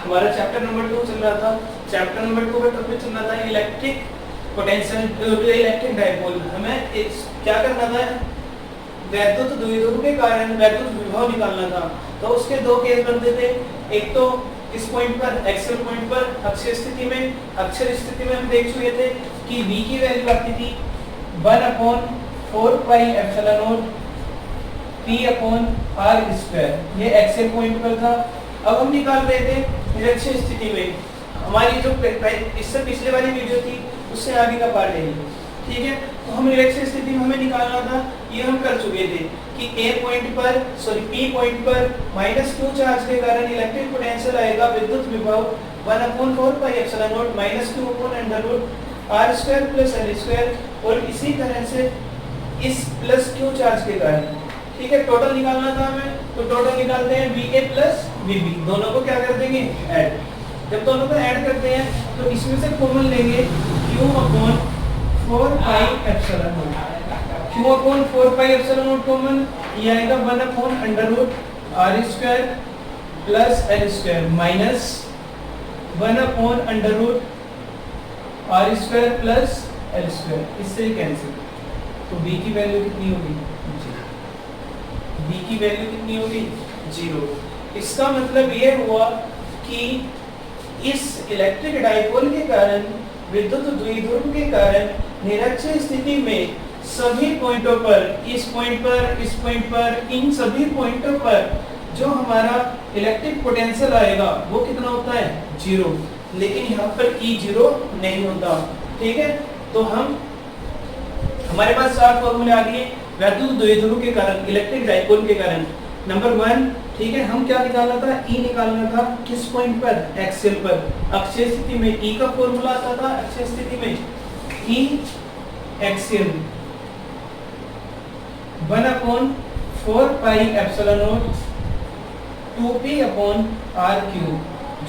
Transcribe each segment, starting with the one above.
हमारा chapter number 2 चल रहा था। चैप्टर नंबर 2 का टॉपिक चल रहा था electric potential to electric dipole. हमें क्या करना था, वैद्युत द्विध्रुव के कारण वैद्युत विभव निकालना था। तो उसके दो केस बनते थे। एक तो इस पॉइंट पर एक्सियल पॉइंट पर अक्षीय स्थिति में, अक्षीय स्थिति में हम देख चुके थे कि v की वैल्यू आती थी 1/4 पाई एप्सिलॉन नॉट p/r²। ये एक्सियल पॉइंट पर था। अब हम निकाल रहे थे निरक्षीय स्थिति में। हमारी जो इससे पिछले वाली वीडियो थी उससे आगे का पार्ट है, ठीक है। तो हम निरक्षीय स्थिति में हमें निकालना था, ये हम कर चुके थे कि P पॉइंट पर -q चार्ज के कारण इलेक्ट्रिक पोटेंशियल आएगा विद्युत विभव 1/4 pi epsilon not -q/√r² + l²। और इसी तरह से इस प्लस q चार्ज के कारण, ठीक है, टोटल निकालना था हमें। तो टोटल निकालते हैं VA + VB, दोनों को क्या कर देंगे, ऐड। जब दोनों को ऐड करते हैं तो इसमें से कॉमन लेंगे q/4 pi epsilon not. q/4 pi epsilon not common, ये आएगा 1/√r² + l² minus 1/√r² + l²। इससे कैंसिल। तो b की वैल्यू कितनी होगी, b की वैल्यू कितनी होगी, 0। इसका मतलब ये हुआ कि इस इलेक्ट्रिक डाइपोल के कारण, विद्युत द्विध्रुव के कारण निरक्षीय स्थिति में सभी पॉइंटों पर, इस पॉइंट पर, इन सभी पॉइंटों पर जो हमारा इलेक्ट्रिक पोटेंशियल आएगा वो कितना होता है, 0। लेकिन यहाँ पर E0 नहीं होता, ठीक है। तो हमारे पास 4 फॉर्मूले आ गए वैद्युत द्विध्रुव के कारण, इलेक्ट्रिक डाइपोल के कारण। नंबर 1, ठीक है, हम क्या निकालना था, E निकालना था। किस पॉइंट पर, एक्सियल पर। अक्षीय स्थिति में E का फॉर्मूला आता था, अक्षीय स्थिति में E axial 1/4 pi epsilon not 2p/r³।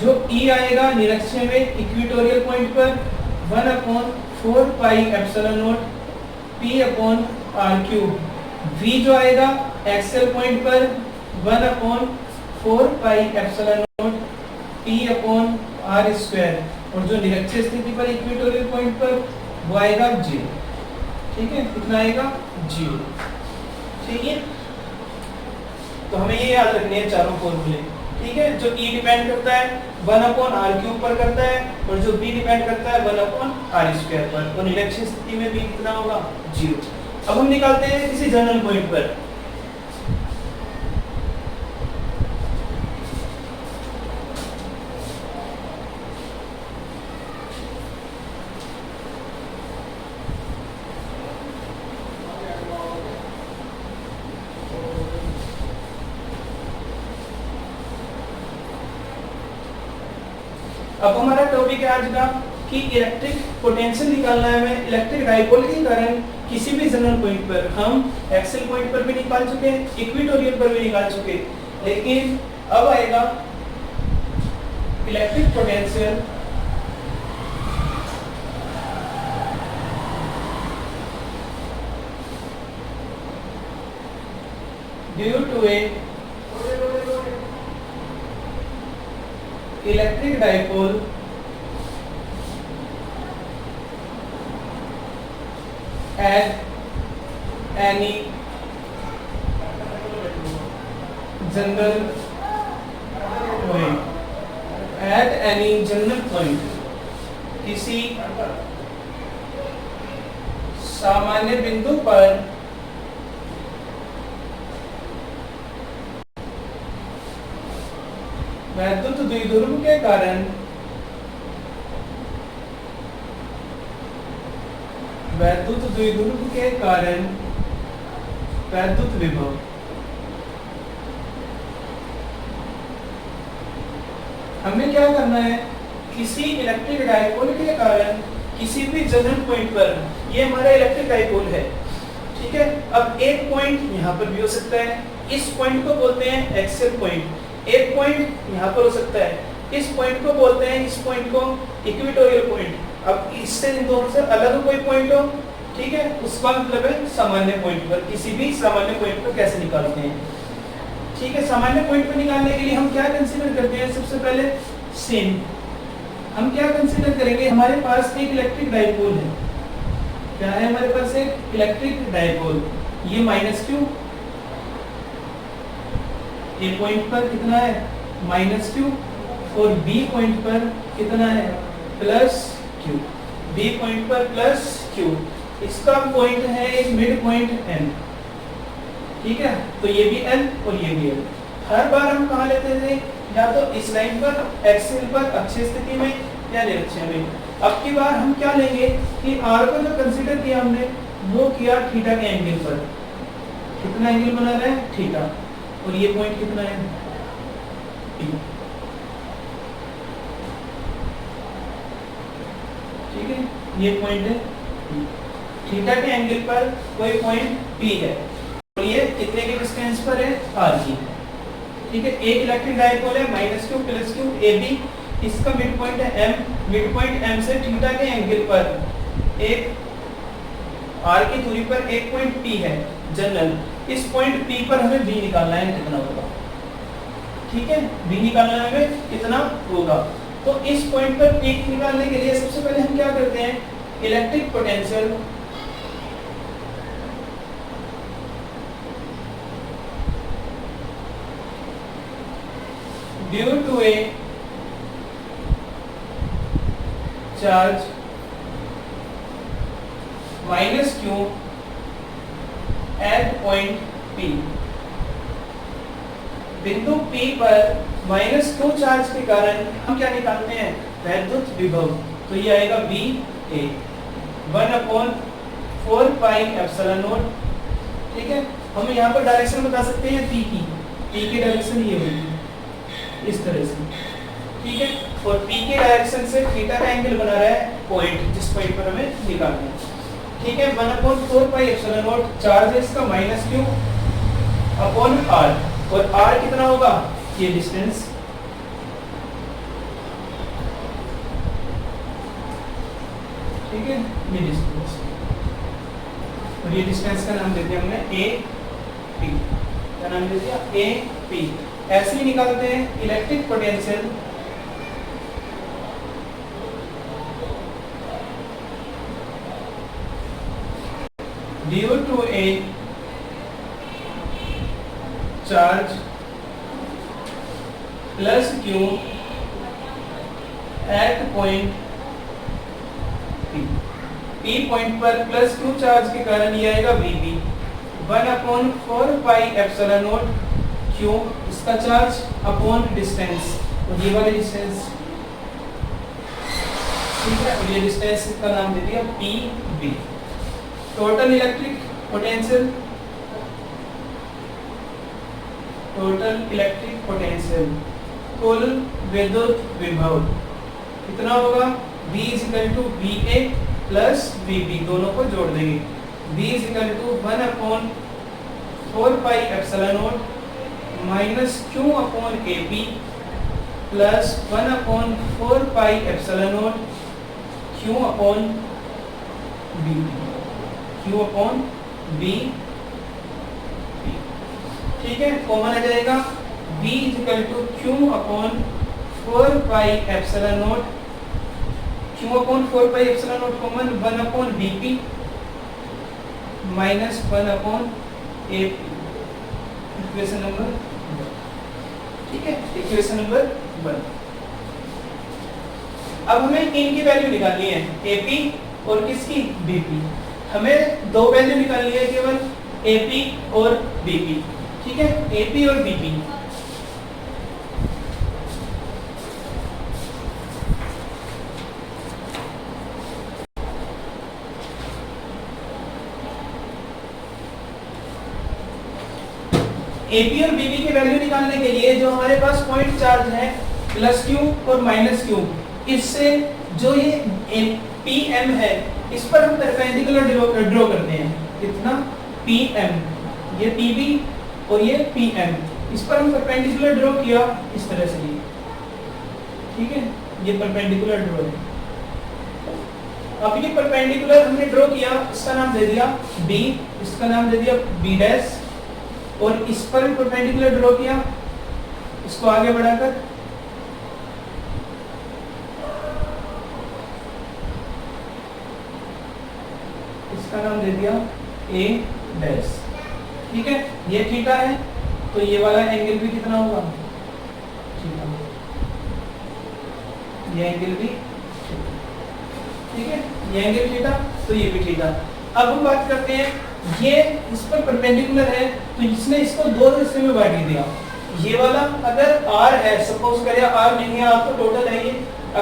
जो E आएगा निरक्षीय में इक्वेटोरियल पॉइंट पर 1/4 pi epsilon not p/r³। V जो आएगा एक्सियल पॉइंट पर 1/4 पाई एप्सिलॉन नॉट p/r²। और जो निरक्षीय स्थिति पर इक्वेटोरियल पॉइंट पर वो आएगा 0, ठीक है। कितना आएगा, 0, ठीक है। तो हमें ये याद रखने हैं चारों फॉर्मूले, ठीक है। जो E डिपेंड करता है 1/r³ पर करता है, और जो B डिपेंड करता है 1/r² पर। तो निरक्षीय स्थिति में B कितना होगा, 0। अब हम निकालते हैं किसी जनरल पॉइंट पर। अब हमारा टॉपिक है आज का कि इलेक्ट्रिक पोटेंशियल निकालना है हमें इलेक्ट्रिक डाइपोल के कारण किसी भी जनरल पॉइंट पर। हम एक्सियल पॉइंट पर भी निकाल चुके हैं, इक्वेटोरियल पर भी निकाल चुके, लेकिन अब आएगा electric potential due to a electric dipole at any general point, at any general point, किसी सामान्य बिंदु पर वैद्युत द्विध्रुव के कारण वैद्युत विभव हमें क्या करना है, किसी इलेक्ट्रिक डाइपोल के कारण किसी भी जनरल पॉइंट पर, ये हमारा इलेक्ट्रिक डाइपोल है, ठीक है। अब एक पॉइंट यहाँ पर भी हो सकता है, इस पॉइंट को बोलते हैं एक्सियल पॉइंट। एक पॉइंट यहाँ पर हो सकता है, इस पॉइंट को बोलते हैं, इस पॉइंट को इक्वेटोरियल पॉइंट। अब इससे इन दोनों से अलग कोई पॉइंट हो, ठीक है, उसका मतलब है सामान्य पॉइंट पर। किसी भी सामान्य पॉइंट पर कैसे निकालते हैं, ठीक है। सामान्य पॉइंट पर निकालने के लिए हम क्या कंसीडर करते हैं, सबसे पहले सेम। हम क्या कंसीडर करेंगे, हमारे पास एक इलेक्ट्रिक डाइपोल है। क्या है हमारे पास? एक इलेक्ट्रिक डाइपोल। ये माइनस क्यू, ए पॉइंट पर कितना है माइनस क्यू, और बी पॉइंट पर कितना है प्लस क्यू। बी पॉइंट पर प्लस क्यू, इसका पॉइंट है एक मिड पॉइंट एन, ठीक है। तो ये भी एन और ये भी एन। हर बार हम कहाँ लेते थे, या तो इस लाइन पर एक्सिल पर अक्षीय स्थिति में या निरक्षीय में। अब की बार हम क्या लेंगे कि आर को जो कंसीडर किया हमने वो किया थीटा के एंगल पर। कितना एंगल बना रहा है थीटा, और ये पॉइंट कितना है P। ठीक है, ये पॉइंट है थीटा के एंगल पर कोई पॉइंट P है, और ये कितने के डिस्टेंस पर है r की। ठीक है, एक इलेक्ट्रिक डाइपोल है minus Q plus Q A B, इसका मिड पॉइंट है m, मिड पॉइंट m से थीटा के एंगल पर एक r की दूरी पर एक पॉइंट P है जनरल। इस पॉइंट P पर हमें b निकालना है, कितना होगा। ठीक है, b निकालना है हमें कितना होगा। तो इस पॉइंट पर P निकालने के लिए सबसे पहले हम क्या करते हैं, electric potential due to a charge minus Q at point P। बिंदु P पर माइनस क्यू चार्ज के कारण हम क्या निकालते हैं, वैद्युत विभव। तो ये आएगा V A 1/4 pi epsilon not. ठीक है, हम यहाँ पर डायरेक्शन बता सकते हैं P की डायरेक्शन ये होगी इस तरह से। ठीक है, और P के डायरेक्शन से थीटा का एंगल बना रहा है पॉइंट, जिस पॉइंट पर हमें निकालना है। ठीक है, 1/4 पाई एप्सिलॉन नॉट, चार्ज है इसका माइनस क्यू अपॉन r, और r कितना होगा, ये डिस्टेंस। ठीक है, ये डिस्टेंस, और ये डिस्टेंस का नाम दे दिया हमने ए पी। क्या नाम दे दिया, ए पी। ऐसे ही निकालते हैं electric potential due to a charge plus Q at point P point पर प्लस क्यू चार्ज के कारण ये आएगा VB 1/4 pi epsilon naught Q, इसका चार्ज अपॉन डिस्टेंस, और ये वाली डिस्टेंस। ठीक है, और ये डिस्टेंस का नाम दे दिया PB। टोटल इलेक्ट्रिक पोटेंशियल, कुल विद्युत विभव कितना होगा, V = VA प्लस VB, दोनों को जोड़ देंगे। V = 1/4 pi epsilon not minus Q upon AP plus 1/4 pi epsilon naught Q upon B। ठीक है, कॉमन आ जाएगा V = Q upon 4 pi epsilon naught, Q upon 4 pi epsilon not common, 1/BP minus 1/AP। Equation number 1। ठीक है, equation number 1। अब हमें इनकी value निकालनी है, AP और किसकी, BP। हमें दो वैल्यू निकालनी है केवल, AP और BP। ठीक है, AP और BP। AP और BP की वैल्यू निकालने के लिए जो हमारे पास पॉइंट चार्ज है प्लस क्यू और माइनस क्यू, इससे जो ये PM है इस पर हम परपेंडिकुलर ड्रॉ करते हैं। कितना, PM, ये PB और ये PM, इस पर हम परपेंडिकुलर ड्रॉ किया इस तरह से। ठीक है, ये परपेंडिकुलर ड्रॉ है। अब ये परपेंडिकुलर हमने ड्रॉ किया, इसका नाम दे दिया B, इसका नाम दे दिया B डैश, और इस पर परपेंडिकुलर ड्रॉ किया, इसको आगे बढ़ाकर इसका नाम दे दिया ए डैश। ठीक है, ये थीटा है तो ये वाला एंगल भी कितना होगा, थीटा। ये एंगल भी, ठीक है, ये एंगल थीटा तो ये भी थीटा। अब हम बात करते हैं, ये इस पर परपेंडिकुलर है तो इसने इसको दो हिस्से में बांट दिया। ये वाला अगर r है, सपोज करिए r नहीं है, आपको टोटल है ये,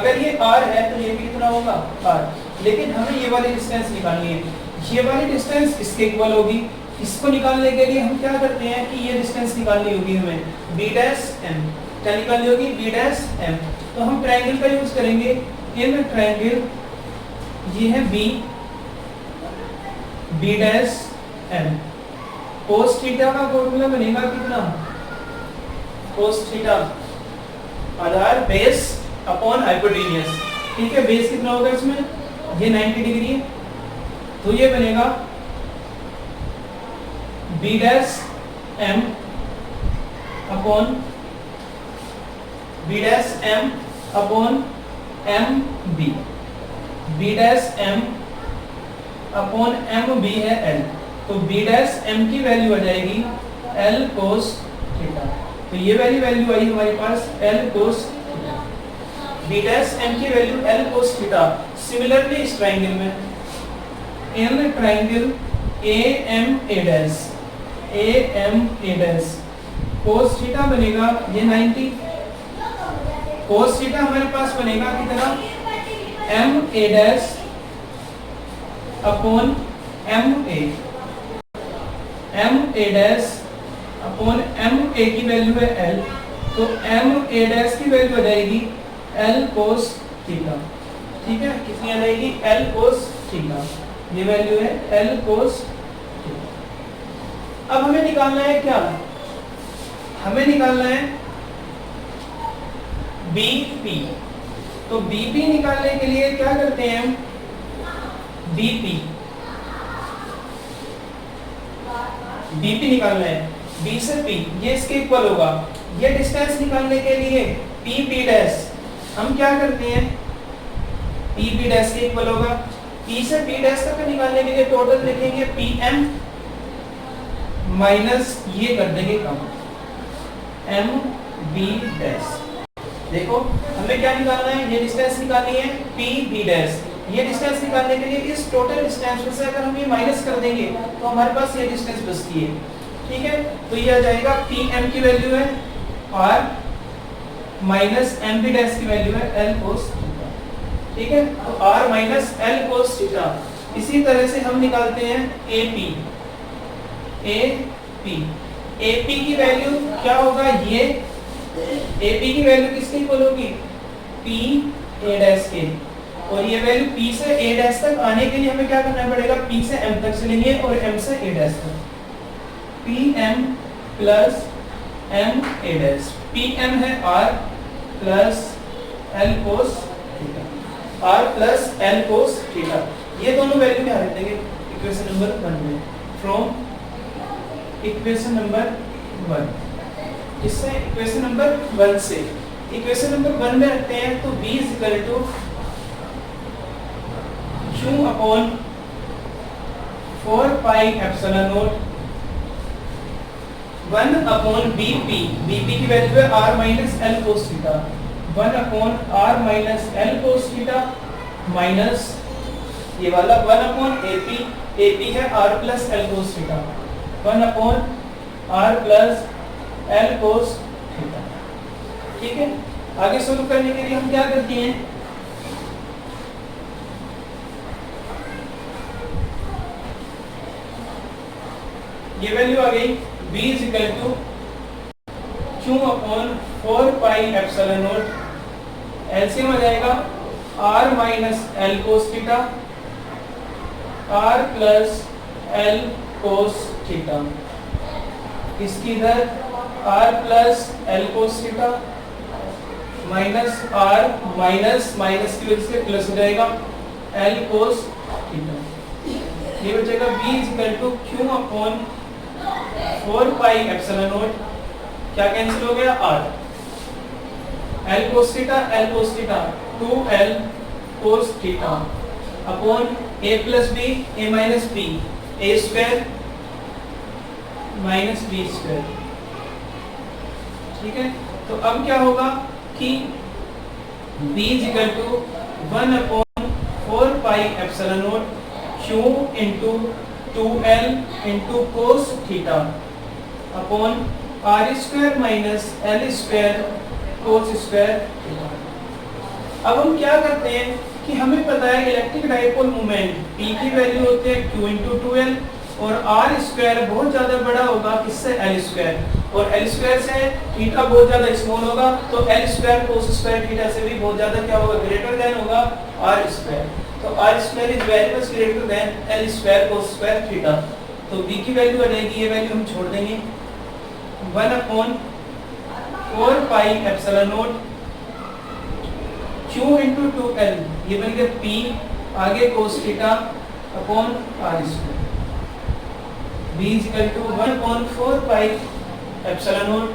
अगर ये r है तो ये भी कितना होगा r। लेकिन हमें ये वाली डिस्टेंस निकालनी है, ये वाली डिस्टेंस इसके इक्वल होगी। इसको निकालने के लिए हम क्या करते हैं कि ये डिस्टेंस निकालनी होगी हमें b डैश m। क्या निकालनी होगी, b डैश m। तो हम ट्रायंगल का यूज करेंगे। इन ट्रायंगल ये है b dash m। cos theta का फॉर्मूला बनेगा कितना, cos थीटा आधार बेस अपॉन हाइपोटेन्यूज। ठीक है, बेस कितना होगा इसमें, ये 90 डिग्री है तो ये बनेगा b dash m upon b dash m upon m b। b dash m upon m b है l, तो b डैश m की वैल्यू आ जाएगी l cos थीटा। तो ये वैल्यू आई हमारे पास l cos theta. b dash m की value l cos theta. Similarly इस triangle में, in triangle AMA dash, AMA dash cos theta बनेगा ये 90, cos थीटा हमारे पास बनेगा कितना, MA dash upon MA। MA dash upon MA की वैल्यू है L, तो MA डैश की वैल्यू आ जाएगी L cos थीटा। ठीक है, कितनी आ जाएगी, L cos थीटा। ये वैल्यू है L cos थीटा। अब हमें निकालना है क्या, हमें निकालना है BP। तो BP निकालने के लिए क्या करते हैं हम, BP निकालना है, B से P ये इसके इक्वल होगा। ये डिस्टेंस निकालने के लिए PP डैश हम क्या करते हैं, PP डैश के इक्वल होगा। P से P डैश तक निकालने के लिए टोटल लिखेंगे PM माइनस ये कर देंगे कम MB डैश। देखो हमें क्या निकालना है, ये डिस्टेंस निकालनी है PB डैश। ये डिस्टेंस निकालने के लिए इस टोटल डिस्टेंस में से अगर हम ये माइनस कर देंगे तो हमारे पास ये डिस्टेंस बचती है। ठीक है, तो ये आ जाएगा PM की वैल्यू है R माइनस MB डैश की वैल्यू है L cos थीटा। ठीक है, तो R minus L cos theta. इसी तरह से हम निकालते हैं AP की वैल्यू क्या होगा, ये AP की वैल्यू किसके इक्वल होगी, P डैश के। और ये वैल्यू P से A डैश तक आने के लिए हमें क्या करना पड़ेगा, P से M तक चलेंगे और M से A डैश तक। PM plus MA dash, PM है R plus L cos theta, R plus L cos theta. ये दोनों वैल्यू क्या रख देंगे इक्वेशन नंबर 1 में, फ्रॉम इक्वेशन नंबर 1। इससे इक्वेशन नंबर 1 से इक्वेशन नंबर 1 में रखते हैं तो B is equal to Q upon 4 pi epsilon naught 1 upon BP। BP की वैल्यू है R minus L cos theta. 1 upon R minus L cos theta minus ये वाला 1 अपॉन AP है R plus L cos theta. 1 upon R plus L cos theta. ठीक है, आगे solve करने के लिए हम क्या करते हैं, ये वैल्यू आ गई B is equal to Q upon 4 pi epsilon naught. LCM आ जाएगा R minus L cos theta R plus L cos theta. इसकी इधर R plus L cos theta minus R minus minus की वजह से प्लस हो जाएगा L cos थीटा। ये बचेगा B is equal to Q upon 4 pi epsilon naught, क्या कैंसिल हो गया R, L cos theta 2L cos theta upon A plus B A minus B A square minus B square. ठीक है, तो अब क्या होगा कि b is equal to 1/4 pi epsilon naught q into 2l into cos theta upon r square minus l square cos square theta. अब हम क्या करते हैं कि हमें पता है इलेक्ट्रिक डाइपोल मोमेंट P की वैल्यू होती है q इंटू 2l और r स्क्वायर बहुत ज्यादा बड़ा होगा किससे l स्क्वायर और l स्क्वायर से थीटा बहुत ज्यादा स्मॉल होगा तो l square cos square theta से भी बहुत ज्यादा क्या होगा ग्रेटर देन होगा r स्क्वायर। तो r square is very much greater than l square cos square theta. तो b की वैल्यू आ जाएगी, ये वैल्यू हम छोड़ देंगे 1/4 pi epsilon naught q into 2l ये बन गया p आगे कोस theta upon r square. b is equal to 1/4 pi epsilon naught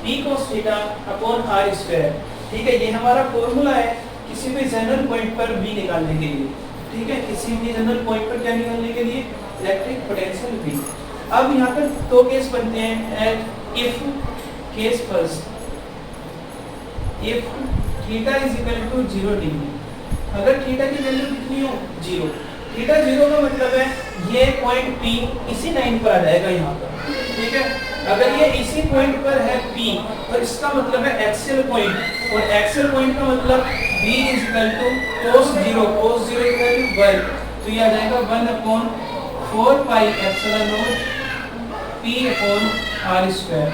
p cos theta upon r square. ठीक है, ये हमारा फॉर्मूला है किसी भी जनरल पॉइंट पर b निकालने के लिए। ठीक है, किसी भी जनरल पॉइंट पर क्या निकालने के लिए इलेक्ट्रिक पोटेंशियल b। अब यहाँ पर दो केस बनते हैं at if case first if theta is equal to 0 degree. अगर थीटा की वैल्यू कितनी हो 0, थीटा 0 का मतलब है ये पॉइंट P इसी लाइन पर आ जाएगा यहाँ पर। ठीक है, अगर ये इसी पॉइंट पर है P तो इसका मतलब है एक्सियल पॉइंट और एक्सियल पॉइंट का मतलब B is equal to cos 0 की वैल्यू 1 तो ये आ जाएगा 1/4 pi epsilon naught P upon r square.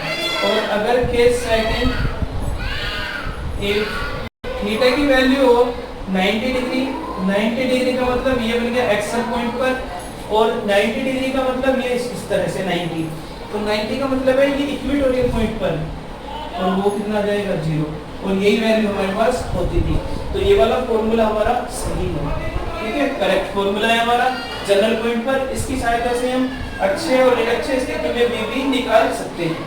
और अगर केस सेकंड इफ थीटा की वैल्यू हो 90 डिग्री का मतलब ये बन गया एक्सल पॉइंट पर और 90 डिग्री का मतलब ये इस तरह से 90। तो 90 का मतलब है ये इक्वेटोरियल पॉइंट पर और वो कितना आ जाएगा 0 और यही वैल्यू हमारे पास होती थी। तो ये वाला फॉर्मूला हमारा सही है। ठीक है, करेक्ट फॉर्मूला है हमारा जनरल पॉइंट पर। इसकी सहायता से हम अच्छे और निरक्षे स्थिति में भी निकाल सकते हैं।